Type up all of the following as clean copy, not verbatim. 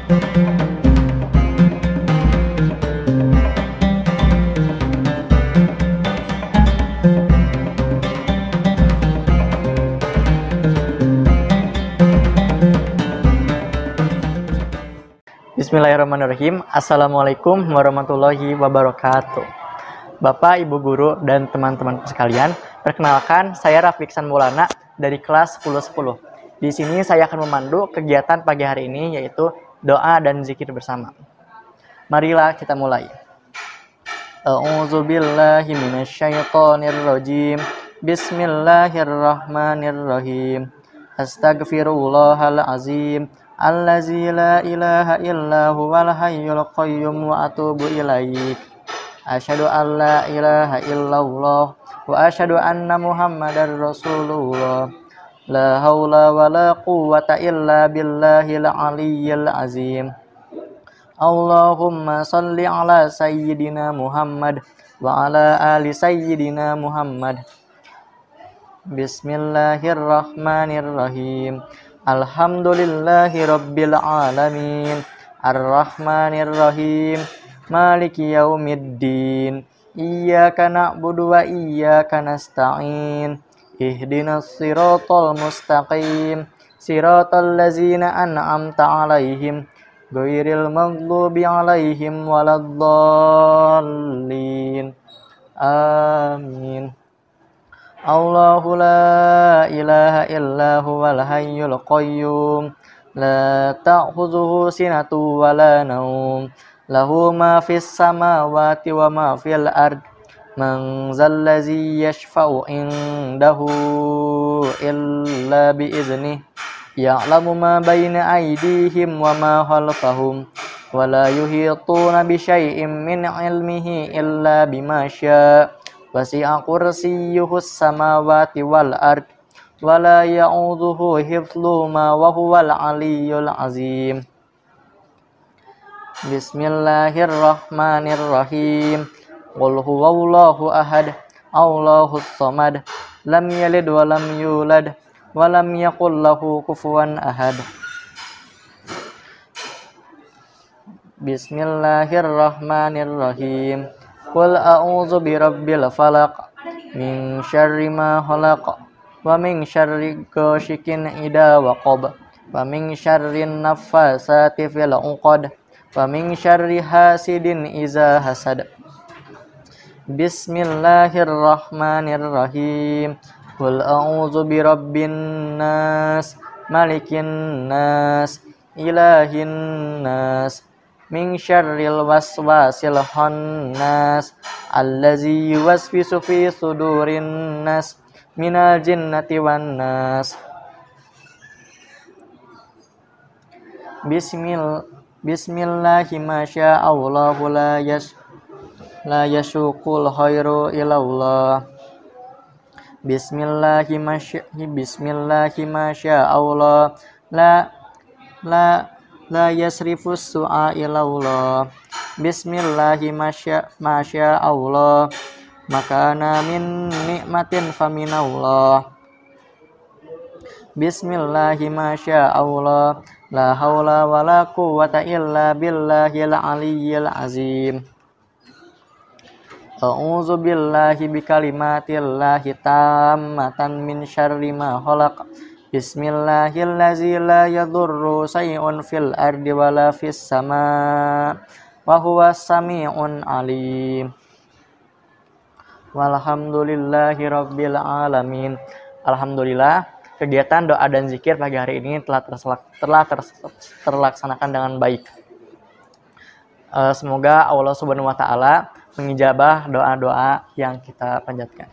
Bismillahirrahmanirrahim. Assalamualaikum warahmatullahi wabarakatuh. Bapak, Ibu Guru, dan teman-teman sekalian, perkenalkan saya Rafiksan Maulana dari kelas 1010. Di sini saya akan memandu kegiatan pagi hari ini, yaitu doa dan zikir bersama. Marilah kita mulai. A'udzubillahi minasyaitonirrajim. Bismillahirrahmanirrahim. Astaghfirullahal azim. Allazi la ilaha illa huwal hayyul qayyum wa atubu ilaik. Asyhadu an la ilaha illallah wa asyhadu anna Muhammadar Rasulullah. La haula wa la quwwata illa billahil aliyyil azim. Allahumma shalli ala sayyidina Muhammad wa ala ali sayyidina Muhammad. Bismillahirrahmanirrahim. Alhamdulillahi rabbil alamin. Ar-Rahmanir-Rahim. Maliki yaumiddin. Iyyaka na'budu wa iyyaka nasta'in. Ihdinas siratal mustaqim. Siratal ladzina an'amta 'alaihim ghairil maghdubi 'alaihim waladdallin. Amin. Allahu la ilaha illa huwal hayyul qayyum. La ta'khudhuhu sinatun wa la naum. Lahu ma fis samawati wa ma fil ard. Man zallazi yashfa'u indahu illa bi idznih. Ya'lamu ma baina aydihim wa ma khalfahum. Wa la yuhituna bi syai'in min 'ilmihi illa bima syaa'. Wasi'a kursiyyuhus samawati wal ard. Wa la ya'udzuhu hifdhuhuma wa huwal aliyyul azim. Bismillahirrahmanirrahim. Qul huwallahu ahad. Allahus samad. Lam yalid wa lam yulad wa lam yakul lahu kufuwan ahad. Bismillahirrahmanirrahim. Qul a'udzu birabbil falaq min syarri ma khalaq wa min syarri ghasikin idza waqab wa min syarrin naffasati fil 'uqad wa min syarri hasidin idza hasad. Bismillahirrahmanirrahim. Qul a'udzu birabbin nas malikin nas ilahin nas min syarril waswasil khannas allazi yuwaswisu fi sudurin nas minal jinnati wan nas. Bismillahi masya Allahu la yashukul khairu ilallah. Bismillahi masya Allah la yasrifus su'a ilallah. Bismillahi masya Allah makana min nikmatin faminallah. Bismillahi masya Allah la haula wa la quwwata illa billahil aliyyil azim. A'udzu billahi bikalimatillahi tammatan min syarri ma khalaq. Bismillahirrahmanirrahim. La yadurru shay'un fil ardi wala fis sama' wa huwas sami'un alim. Walhamdulillahi rabbil alamin. Alhamdulillah, kegiatan doa dan zikir pagi hari ini telah terlaksanakan dengan baik. Semoga Allah Subhanahu wa taala mengijabah doa-doa yang kita panjatkan.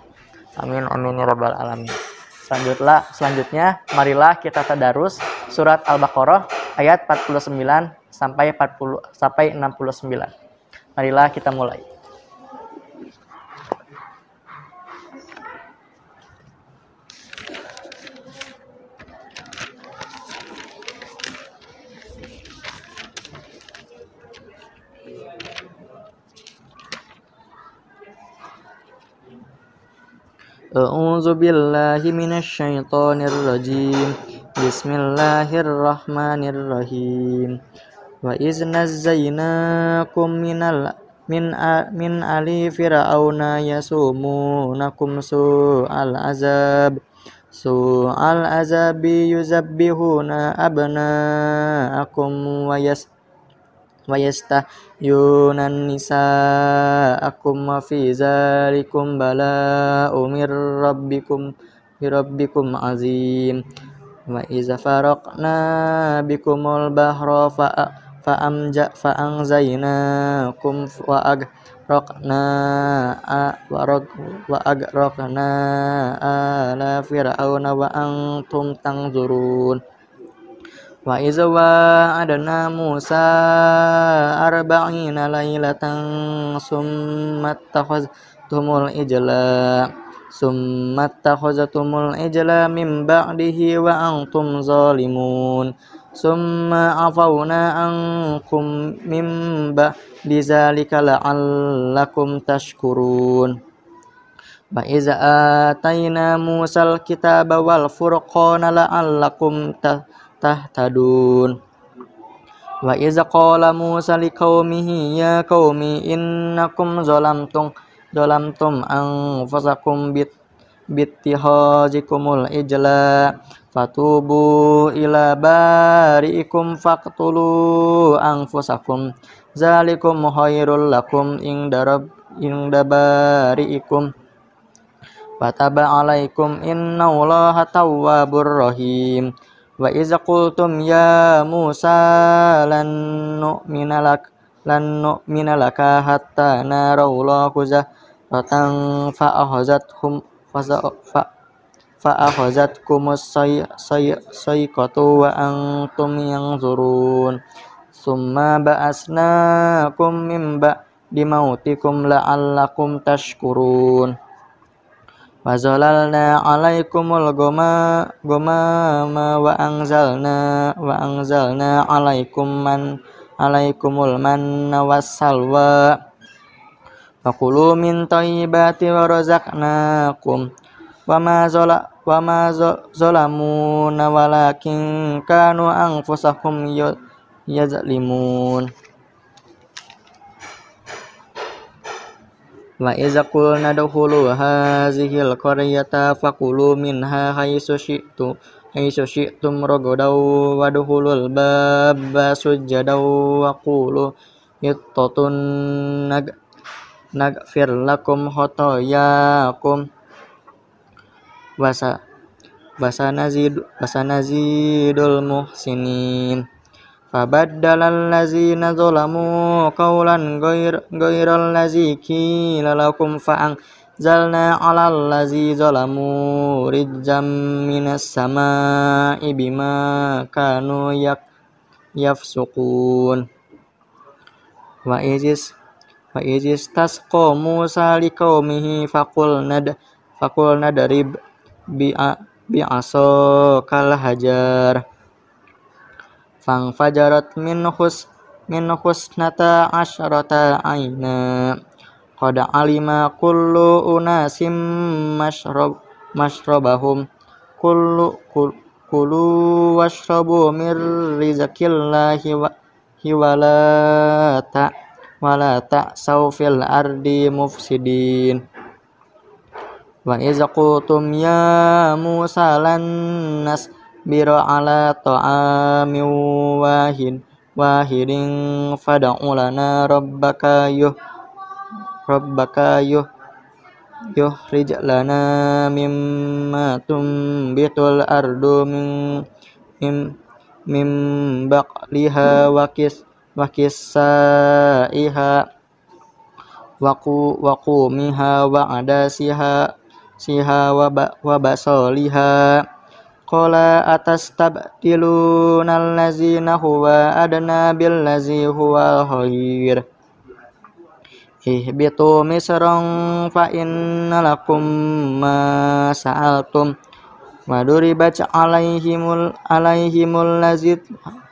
Amin amin ya rabbal alamin. Selanjutnya marilah kita tadarus surat Al-Baqarah ayat 49 sampai 69. Marilah kita mulai. A'udzu billahi minasyaitonir rajim. Bismillahirrahmanirrahim. Wa iz nazzaynakum min ali fir'auna yasumunakum su'al azabi yuzabbihuna abna'akum wa yastahyuna nisa'akum wa fi zalikum bala'un mir rabbikum azim. Wa iza faraqna bikumul bahra fa'anzaynakum wa agraqna ala fir'auna wa antum tanzurun. Wa iza wa'adna Musa arba'ina laylatan summa attakhaztumul ijla min ba'dihi wa antum zalimun. Summa afawna ankum min ba'di zalika la'allakum tashkurun. Wa iza atayna Musal kitaba wal furqana la'allakum tahtadun. Wa iza qala Musa liqaumihi ya qaumi innakum zalamtum anfusakum bittihazikumul ijla fatubu ila bari'ikum faqtulu anfusakum zalikum khairul lakum inda bari'ikum fataba alaikum innallaha tawwabur rahim. Wa iza qultum ya Musa lan nu'mina laka hatta narallaha jahratan fa'akhazatkumus sayqatu wa antum yanzurun. Summa ba'asnakum min ba'di mautikum la'allakum tashkurun. Wa zalalna 'alaikumul ghamama wa anzalna 'alaikumul manna wassalwa. Fakulu min thayyibati wa razaqnakum wa ma zalamuna walakin kanu anfusahum yazlimun. Wa iza qulna dukhulu hazihil qaryata fakulu minha haitsu syi'tum ragadan wa dukhulul baba sujjadan wa qulu hittatun naghfir lakum khotoyakum wasanazidul muhsinin. Fabaddalal ladzina zalamu qawlan ghairal ladzi qila lakum fa'anzalna 'alal ladzi zalamu rijzam minas samaa'i bima kanu yafsukun. Wa izis tasqa Musa liqaumihi faqul nadrib bi'asakal hajar fajarat min husnata asyrata aina qad alima kullu unasim mashrabahum kulu washrabu mir rizqillahi wala ta'saw fil ardi mufsidin. Wa iza qultum ya Musa lan nasbira ala ta'amin wahidin fad'u lana rabbaka yukhrij lana mimma tumbitul ardu min baqliha wa kisaiha wa qumiha wa adasiha wa basaliha. Qala atastabdiluna allazina huwa adna billazi huwa khair. Ihbitu misran fa inna lakum ma sa'altum wa duribat alaihimul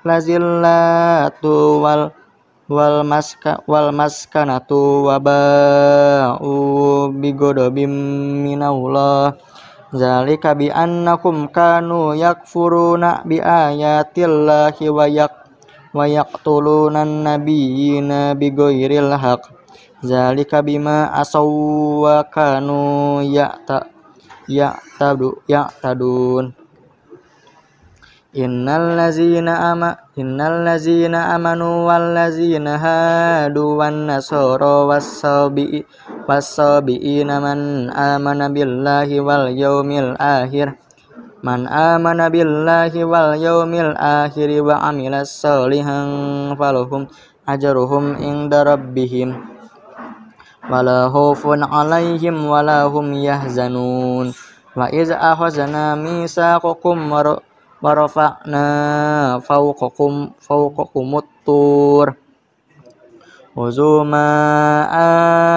lazillatu wal maskanatu wa ba'u bighadabim minallah. Zalika bi annakum kanu yakfuruna bi ayatillahi ويقتلون النبيين بغير الحق ذلك بما عصوا وكانوا يعتدون Innal ladzina amanu wal ladzina hadu wan nasara was-sabiina man amana billahi wal yaumil akhir wa amilas sholihan falahum ajruhum inda rabbihim wala khaufun 'alaihim wala hum yahzanun wa iz akhadna mitsaqakum warafa'na fawqakumut tur Khuzu ma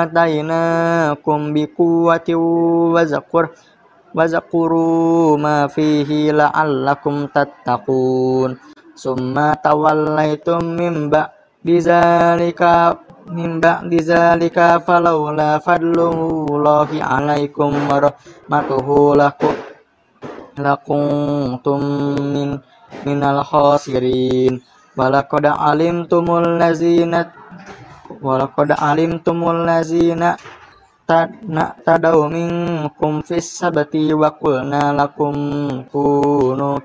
atainakum biquwwatin wazakuru ma fihi la'allakum tattaqun summa tawallaitum min ba'di zalika falawla fadlullahi 'alaikum wa rahmatuhu lakuntum minal khasirin walaqad alimtumul ladzina tadaw minkum fis sabati wa qulna lakum kunu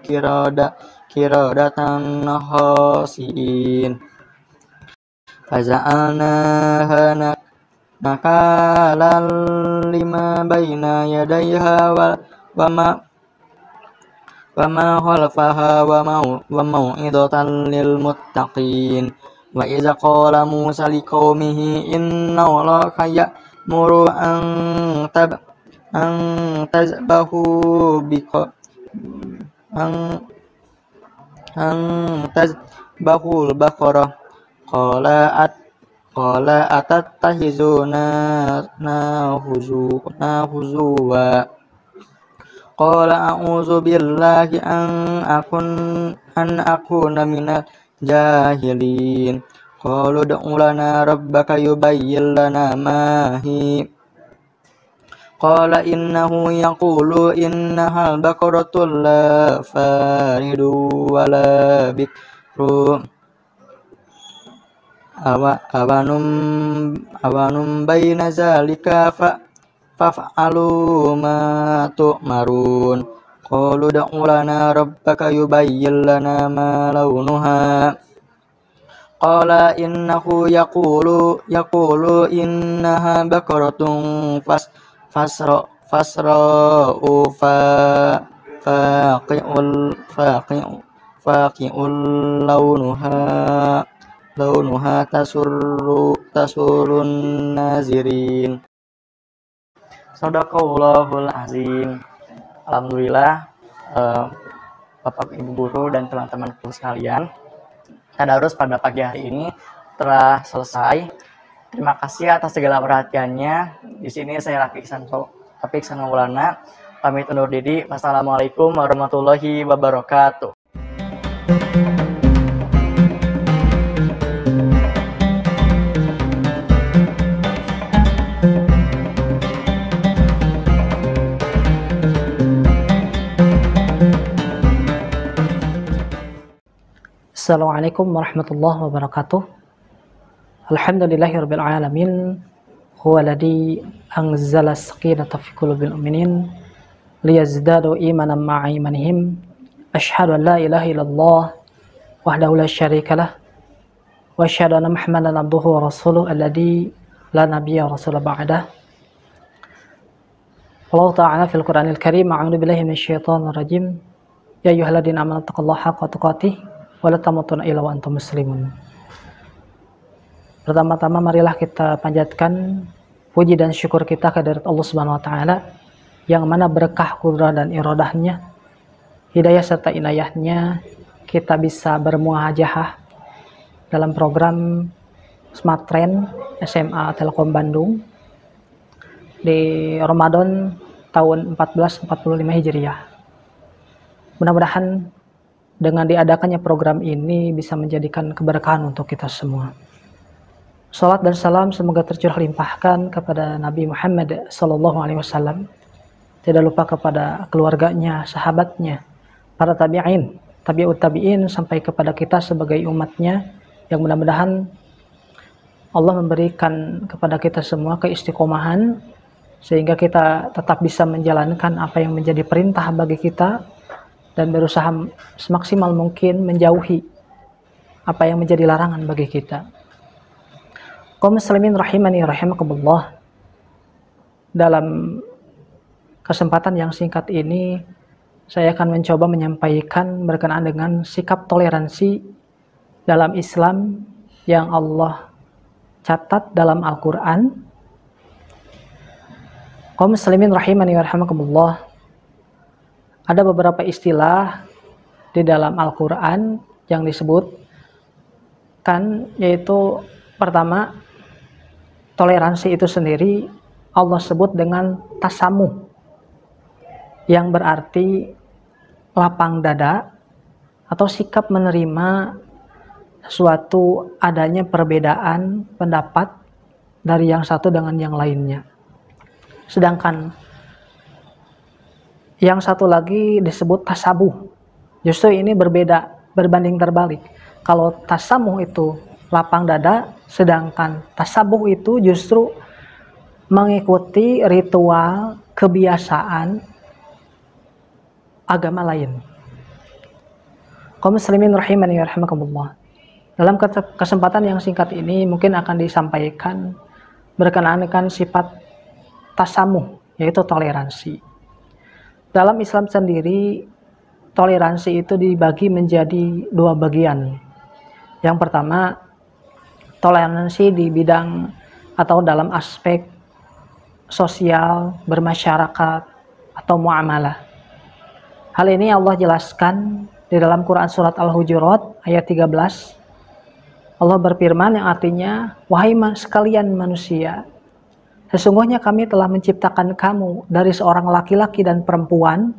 kiradatan khasiin faza'alnaha nakalan lima baina yadayha wa ma khalfaha wa mau'izatan lil muttaqin wa iza qala Musa liqaumihi inna Allaha ya'muru an tazbahul baqarah qala atattahizuna huzuwa Qala a'udzu billahi an akuna minal jahilin. Qalu ud'u lana rabbaka yubayyin lana ma hi. Qala innahu yaqulu innaha baqaratun la faridu wa la bikru. Awanum bayna zalika faf'alu ma tu'marun qalu ud'u lana rabbaka yubayyin lana ma launuha qala innahu yaqulu innaha baqaratun fasra'u faqi'ul launuha tasurun nazirin. Sadaqallahul azim. Alhamdulillah, Bapak Ibu guru dan teman-teman sekalian, tadarus pada pagi hari ini telah selesai. Terima kasih atas segala perhatiannya. Di sini saya Rafiq Iksan Maulana pamit undur diri. Wassalamualaikum warahmatullahi wabarakatuh. Assalamualaikum warahmatullahi wabarakatuh. Alhamdulillahirabbil alamin. Huwa alladzi anzala as-sakinata fi qulubil mu'minin liyazdadu imanan ma'a imanihim. Asyhadu an la ilaha illallah wahdahu la syarikalah wa asyhadu anna Muhammadan abduhu wa rasuluhu alladzi la nabiyya rasula ba'dah. Allah Ta'ala fil Qur'anil Karim, a'udzu billahi minasyaitonir rajim. Ya ayyuhalladzina amanu taqullaha haqqa tuqatih wala tamutunna illa wa antum muslimun. Pertama-tama marilah kita panjatkan puji dan syukur kita kehadirat Allah Subhanahu wa taala yang mana berkah kudrah dan iradahnya, hidayah serta inayahnya kita bisa bermuahajahah dalam program Smart Train SMA Telkom Bandung di Ramadan tahun 1445 Hijriah. Mudah-mudahan dengan diadakannya program ini bisa menjadikan keberkahan untuk kita semua. Salat dan salam semoga tercurah limpahkan kepada Nabi Muhammad SAW. Tidak lupa kepada keluarganya, sahabatnya, para tabi'in tabi'ut tabi'in sampai kepada kita sebagai umatnya, yang mudah-mudahan Allah memberikan kepada kita semua keistiqomahan sehingga kita tetap bisa menjalankan apa yang menjadi perintah bagi kita dan berusaha semaksimal mungkin menjauhi apa yang menjadi larangan bagi kita. Kaum muslimin rahimani rahimakumullah, dalam kesempatan yang singkat ini saya akan mencoba menyampaikan berkenaan dengan sikap toleransi dalam Islam yang Allah catat dalam Al-Quran. Kaum muslimin rahimani rahimakumullah, ada beberapa istilah di dalam Al-Quran yang disebutkan, yaitu pertama, toleransi itu sendiri Allah sebut dengan tasamuh, yang berarti lapang dada atau sikap menerima suatu adanya perbedaan pendapat dari yang satu dengan yang lainnya. Sedangkan yang satu lagi disebut tasabuh. Justru ini berbeda, berbanding terbalik. Kalau tasamuh itu lapang dada, sedangkan tasabuh itu justru mengikuti ritual, kebiasaan agama lain. Kaum muslimin rahimani rahimakumullah, dalam kesempatan yang singkat ini mungkin akan disampaikan berkenaan dengan sifat tasamuh, yaitu toleransi. Dalam Islam sendiri, toleransi itu dibagi menjadi dua bagian. Yang pertama, toleransi di bidang atau dalam aspek sosial, bermasyarakat, atau muamalah. Hal ini Allah jelaskan di dalam Quran surat Al-Hujurat ayat 13. Allah berfirman yang artinya, wahai sekalian manusia, sesungguhnya kami telah menciptakan kamu dari seorang laki-laki dan perempuan,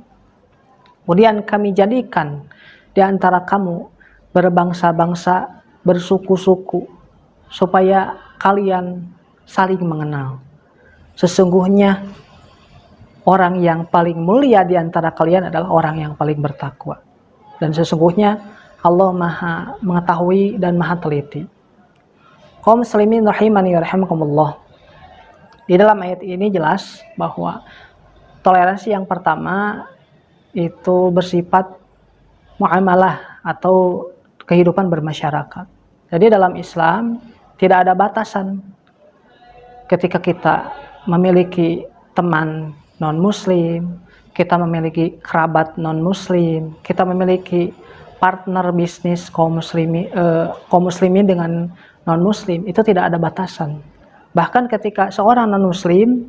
kemudian kami jadikan di antara kamu berbangsa-bangsa, bersuku-suku, supaya kalian saling mengenal. Sesungguhnya orang yang paling mulia di antara kalian adalah orang yang paling bertakwa. Dan sesungguhnya Allah Maha mengetahui dan Maha teliti. Kaum muslimin rahimani rahimakumullah, di dalam ayat ini jelas bahwa toleransi yang pertama itu bersifat muamalah atau kehidupan bermasyarakat. Jadi dalam Islam tidak ada batasan. Ketika kita memiliki teman non-muslim, kita memiliki kerabat non-muslim, kita memiliki partner bisnis kaum muslimin dengan non-muslim, itu tidak ada batasan. Bahkan ketika seorang non-muslim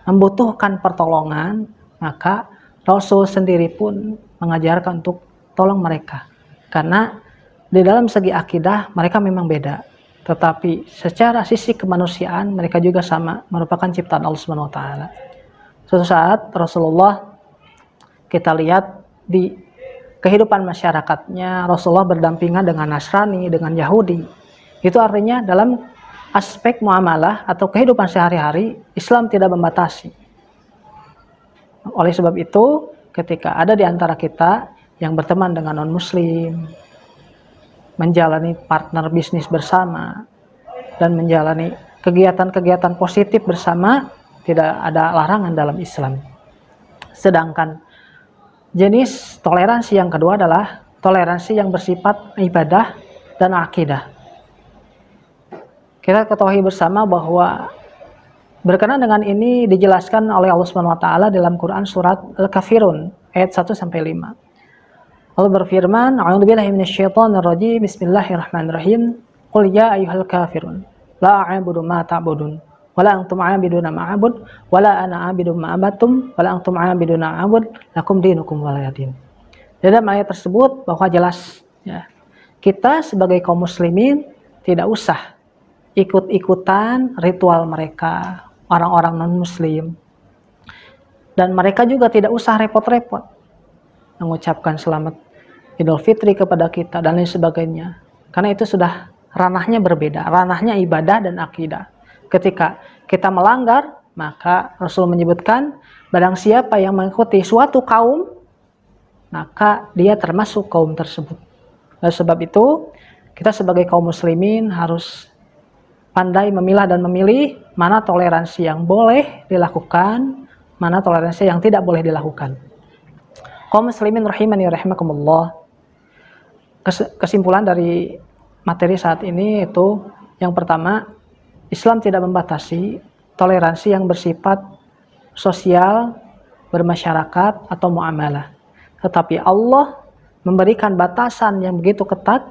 membutuhkan pertolongan, maka Rasul sendiri pun mengajarkan untuk tolong mereka. Karena di dalam segi akidah mereka memang beda, tetapi secara sisi kemanusiaan mereka juga sama, merupakan ciptaan Allah Subhanahu wa taala. Suatu saat Rasulullah, kita lihat di kehidupan masyarakatnya, Rasulullah berdampingan dengan Nasrani, dengan Yahudi. Itu artinya dalam aspek muamalah atau kehidupan sehari-hari, Islam tidak membatasi. Oleh sebab itu, ketika ada di antara kita yang berteman dengan non-muslim, menjalani partner bisnis bersama, dan menjalani kegiatan-kegiatan positif bersama, tidak ada larangan dalam Islam. Sedangkan jenis toleransi yang kedua adalah toleransi yang bersifat ibadah dan akidah. Kita ketahui bersama bahwa berkenaan dengan ini dijelaskan oleh Allah Subhanahu wa taala dalam Quran surat Al-Kafirun ayat 1 sampai 5. Allah berfirman, "A'udzubillahi minasyaitonirrajim. Bismillahirrahmanirrahim. Qul ya ayyuhal kafirun, la a'budu ma ta'budun, wala antum 'abiduna ma a'bud, wala ana 'abidu ma abattum, wala antum 'abiduna a'bud, lakum dinukum waliyadin." Dalam ayat tersebut bahwa jelas ya, kita sebagai kaum muslimin tidak usah ikut-ikutan ritual mereka, orang-orang non-muslim. Dan mereka juga tidak usah repot-repot mengucapkan selamat Idul Fitri kepada kita dan lain sebagainya. Karena itu sudah ranahnya berbeda, ranahnya ibadah dan akidah. Ketika kita melanggar, maka Rasul menyebutkan barang siapa yang mengikuti suatu kaum maka dia termasuk kaum tersebut. Oleh sebab itu, kita sebagai kaum muslimin harus pandai memilah dan memilih mana toleransi yang boleh dilakukan, mana toleransi yang tidak boleh dilakukan. Kaum muslimin rahimani rahimakumullah. Kesimpulan dari materi saat ini itu yang pertama, Islam tidak membatasi toleransi yang bersifat sosial, bermasyarakat atau muamalah. Tetapi Allah memberikan batasan yang begitu ketat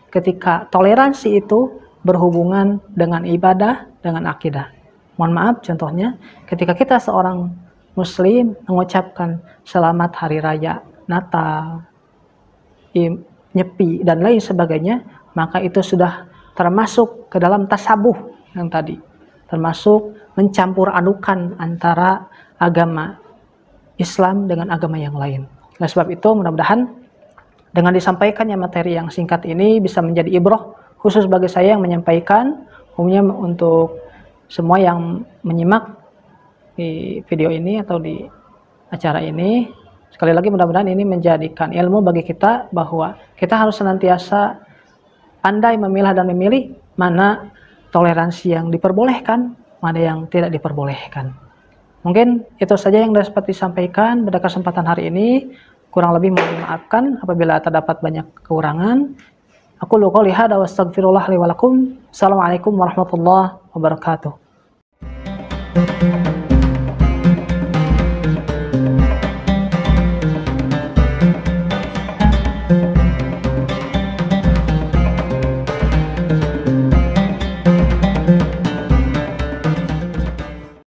ketika toleransi itu berhubungan dengan ibadah, dengan akidah. Mohon maaf, contohnya ketika kita seorang muslim mengucapkan selamat hari raya Natal, Nyepi, dan lain sebagainya, maka itu sudah termasuk ke dalam tasabuh yang tadi, termasuk mencampur adukan antara agama Islam dengan agama yang lain. Oleh sebab itu, mudah-mudahan dengan disampaikannya materi yang singkat ini bisa menjadi ibrah khusus bagi saya yang menyampaikan, umumnya untuk semua yang menyimak di video ini atau di acara ini. Sekali lagi mudah-mudahan ini menjadikan ilmu bagi kita bahwa kita harus senantiasa pandai memilah dan memilih mana toleransi yang diperbolehkan, mana yang tidak diperbolehkan. Mungkin itu saja yang dapat disampaikan pada kesempatan hari ini. Kurang lebih mohon dimaafkan apabila terdapat banyak kekurangan. Aku qouli hadza wa astaghfirullah li wa lakum. Assalamualaikum warahmatullahi wabarakatuh.